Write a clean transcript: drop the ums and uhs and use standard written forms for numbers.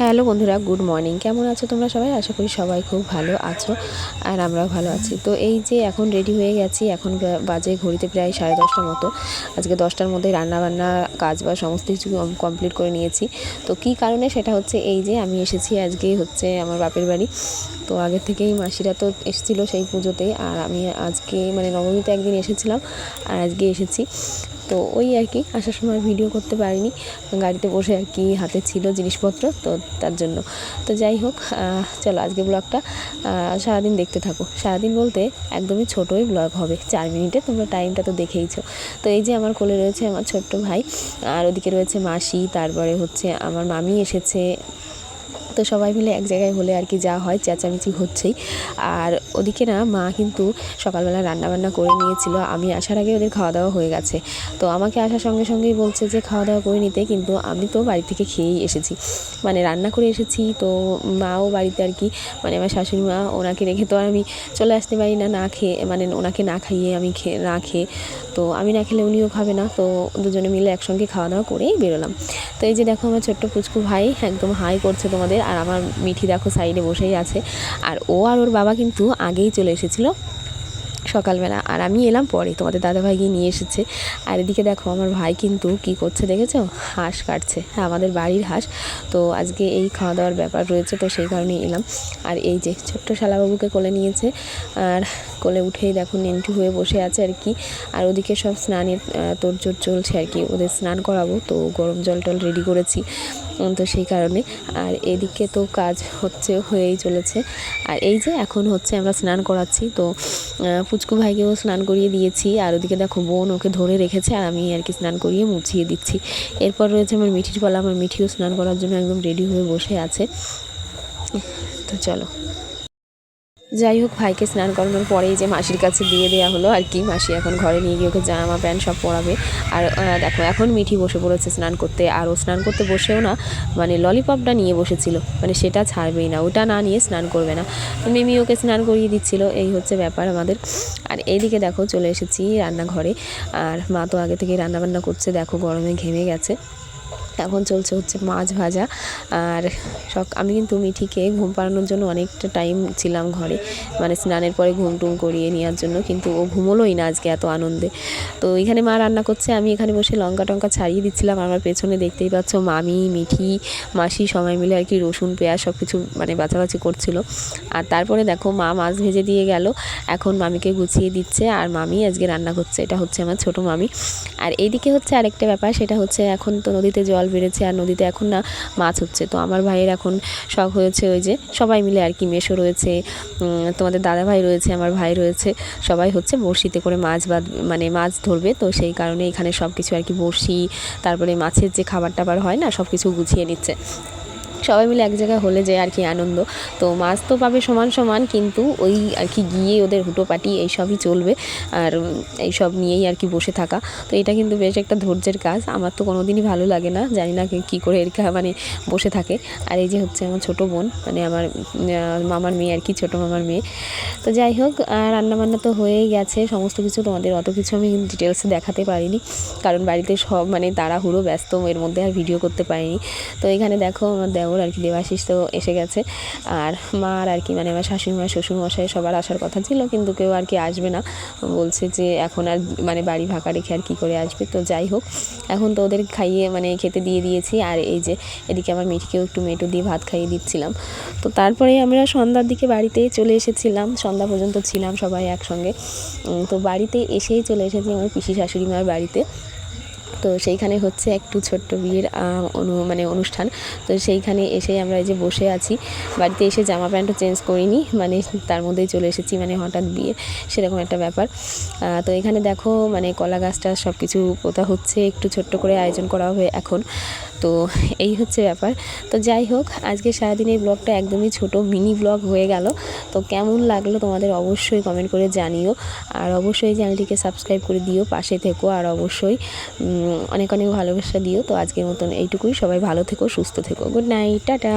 Hello বন্ধুরা, good morning. কেমন আছো তোমরা সবাই? আশা করি সবাই খুব ভালো আছো আর আমরাও ভালো আছি। তো এই যে এখন রেডি হয়ে গেছি, এখন বাজে ঘড়িতে প্রায় 10:30 মতো। আজকে 10টার মধ্যে রান্নাবান্না কাজ বা সমস্ত কিছু কমপ্লিট করে নিয়েছি। তো কী কারণে সেটা হচ্ছে এই যে আমি এসেছি আজকে হচ্ছে আমার বাপের বাড়ি। তো আগের থেকেই মাসিরা তো এসেছিলো সেই পুজোতে, আর আমি আজকে মানে নবমীতে একদিন এসেছিলাম আর আজকে এসেছি। তো ওই আর কি আসার সময় ভিডিও করতে পারিনি, গাড়িতে বসে আর কি হাতে ছিল জিনিসপত্র, তো তার জন্য। তো যাই হোক, চলো আজকে ব্লগটা সারাদিন দেখতে থাকো। সারাদিন বলতে একদমই ছোটোই ব্লগ হবে, 4 মিনিটে, তোমরা টাইমটা তো দেখেইছো। তো এই যে আমার কোলে রয়েছে আমার ছোট্ট ভাই, আর ওদিকে রয়েছে মাসি, তারপরে হচ্ছে আমার মামি এসেছে। তো সবাই মিলে এক জায়গায় হলে আর কি যা হয়, চেঁচামেচি হচ্ছেই। আর ওদিকে না মা কিন্তু সকালবেলা রান্নাবান্না করে নিয়েছিল, আমি আসার আগে ওদের খাওয়া দাওয়া হয়ে গেছে। তো আমাকে আসার সঙ্গে সঙ্গেই বলছে যে খাওয়া দাওয়া করে নিতে, কিন্তু আমি তো বাড়ি থেকে খেয়েই এসেছি, মানে রান্না করে এসেছি। তো মাও বাড়িতে আর কি, মানে আমার শাশুড়ি মা, ওনাকে রেখে তো আর আমি চলে আসতে পারি না না খেয়ে, মানে ওনাকে না খাইয়ে আমি না খেয়ে। তো আমি না খেলে উনিও খাবে না, তো দুজনে মিলে একসঙ্গে খাওয়া দাওয়া করেই বেরোলাম। তো এই যে দেখো আমার ছোট্ট পুচকু ভাই একদম হাই করছে তোমাদের, আর আমার মিঠি দেখো সাইডে বসেই আছে। আর ও আর ওর বাবা কিন্তু আগেই চলে এসেছিলো সকালবেলা, আর আমি এলাম পরে, তোমাদের দাদাভাই গিয়ে নিয়ে এসেছে। আর এদিকে দেখো আমার ভাই কিন্তু কি করছে দেখেছো, হাঁস কাটছে। হ্যাঁ, আমাদের বাড়ির হাঁস। তো আজকে এই খাওয়া দাওয়ার ব্যাপার রয়েছে, তো সেই কারণেই এলাম। আর এই যে ছোট্ট শালাবাবুকে কোলে নিয়েছে, আর কোলে উঠেই দেখো নেন্টু হয়ে বসে আছে আর কি। আর ওদিকে সব স্নানের তোড়জোড় চলছে আর কি, ওদের স্নান করাবো, তো গরম জল টল রেডি করেছি, তো সেই কারণে। আর এদিকে তো কাজ হয়েই চলেছে। আর এই যে এখন হচ্ছে আমরা স্নান করাচ্ছি, তো পুচকু ভাইকেও স্নান করিয়ে দিয়েছি। আর ওদিকে দেখো বোন ওকে ধরে রেখেছে, আর আমি আর কি স্নান করিয়ে মুছিয়ে দিচ্ছি। এরপর রয়েছে আমার মিঠির পালা, আমার মিঠিও স্নান করার জন্য একদম রেডি হয়ে বসে আছে। তো চলো, যাই হোক, ভাইকে স্নান করানোর পরেই যে মাসির কাছে দিয়ে দেওয়া হলো আর কি। মাসি এখন ঘরে নিয়ে গিয়ে ওকে জামা প্যান্ট সব পরাবে। আর দেখো এখন মিঠি বসে পড়েছে স্নান করতে, আর ও স্নান করতে বসেও না, মানে ললিপপটা নিয়ে বসেছিল, মানে সেটা ছাড়বেই না, ওটা না নিয়ে স্নান করবে না। তো মিমি ওকে স্নান করিয়ে দিচ্ছিল, এই হচ্ছে ব্যাপার আমাদের। আর এইদিকে দেখো চলে এসেছি রান্নাঘরে, আর মা তো আগে থেকে রান্নাবান্না করছে, দেখো গরমে ঘেমে গেছে। এখন চলছে হচ্ছে মাছ ভাজা। আর আমি কিন্তু মিঠিকে ঘুম পাড়ানোর জন্য অনেকটা টাইম ছিলাম ঘরে, মানে স্নানের পরে ঘুম টুম করিয়ে নেওয়ার জন্য, কিন্তু ও ঘুমোলোই না আজকে এত আনন্দে। তো এখানে মা রান্না করছে, আমি এখানে বসে লঙ্কা টঙ্কা ছাড়িয়ে দিচ্ছিলাম। আমার পেছনে দেখতেই পাচ্ছ মামি, মিঠি, মাসি সবাই মিলে আর কি রসুন পেঁয়াজ সব কিছু মানে বাছাবাছি করছিল। আর তারপরে দেখো মা মাছ ভেজে দিয়ে গেল, এখন মামিকে গুছিয়ে দিচ্ছে, আর মামি আজকে রান্না করছে। এটা হচ্ছে আমার ছোটো মামি। আর এইদিকে হচ্ছে আরেকটা ব্যাপার, সেটা হচ্ছে এখন তো নদীতে জল বেড়েছে, আর নদীতে এখন না মাছ হচ্ছে। তো আমার ভাইয়ের এখন শখ হয়েছে ওই যে সবাই মিলে আর কি, মেশো রয়েছে, তোমাদের দাদা ভাই রয়েছে, আমার ভাই রয়েছে, সবাই হচ্ছে বড়শিতে করে মানে মাছ ধরবে। তো সেই কারণে এখানে সব কিছু আর কি, বড়শি, তারপরে মাছের যে খাবার টাবার হয় না, সব কিছু গুছিয়ে নিচ্ছে। সবাই মিলে এক জায়গায় হলে যে আর কি আনন্দ। তো মাছ তো পাবে সমান সমান, কিন্তু ওই আর কি গিয়ে ওদের হুটোপাটি এইসবই চলবে, আর এইসব নিয়েই আর কি বসে থাকা। তো এটা কিন্তু বেশ একটা ধৈর্যের কাজ, আমার তো কোনো দিনই ভালো লাগে না, জানি না কী করে এরকা মানে বসে থাকে। আর এই যে হচ্ছে আমার ছোটো বোন, মানে আমার মামার মেয়ে আর কি, ছোটো মামার মেয়ে। তো যাই হোক, রান্নাবান্না তো হয়েই গেছে সমস্ত কিছু, তোমাদের অত কিছু আমি ডিটেলসে দেখাতে পারিনি, কারণ বাড়িতে সব মানে তাড়াহুড়ো ব্যস্ত, এর মধ্যে আর ভিডিও করতে পারিনি। তো এখানে দেখো আমার দেওর আর কি দেবাশিস তো এসে গেছে, আর মা আর কি মানে আমার শাশুড়িমা শ্বশুরমশাই সবার আসার কথা ছিল, কিন্তু কেউ আর কি আসবে না, বলছে যে এখন আর মানে বাড়ি ফাঁকা রেখে আর কী করে আসবে। তো যাই হোক, এখন তো ওদের খাইয়ে মানে খেতে দিয়ে দিয়েছি। আর এই যে এদিকে আমার মিঠিকেও একটু মেটো দিয়ে ভাত খাইয়ে দিচ্ছিলাম। তো তারপরে আমরা সন্ধ্যার দিকে বাড়িতে চলে এসেছিলাম, সন্ধ্যা পর্যন্ত ছিলাম সবাই একসঙ্গে। তো বাড়িতে এসেই চলে এসেছি আমার পিসি শাশুড়ি মার বাড়িতে। তো সেইখানে হচ্ছে একটু ছোট্ট বিয়ের মানে অনুষ্ঠান। তো সেইখানে এসে আমরা এই যে বসে আছি, বাড়িতে এসে জামা প্যান্টও চেঞ্জ করিনি, মানে তার মধ্যেই চলে এসেছি, মানে হঠাৎ বিয়ে সেরকম একটা ব্যাপার। তো এখানে দেখো মানে কলা গাছটা সব কিছু পোতা হচ্ছে, একটু ছোট্ট করে আয়োজন করা হবে এখন। তো এই হচ্ছে ব্যাপার। তো যাই হোক, আজকে সারাদিন এই ব্লগটা একদমই ছোট মিনি ব্লগ হয়ে গেল। তো কেমন লাগলো তোমাদের অবশ্যই কমেন্ট করে জানিও, আর অবশ্যই চ্যানেলটিকে সাবস্ক্রাইব করে দিও, পাশে থেকো, আর অবশ্যই অনেক অনেক ভালোবাসা দিও। তো আজকের মতন এইটুকুই, সবাই ভালো থেকো, সুস্থ থেকো, গুড নাইট, টাটা।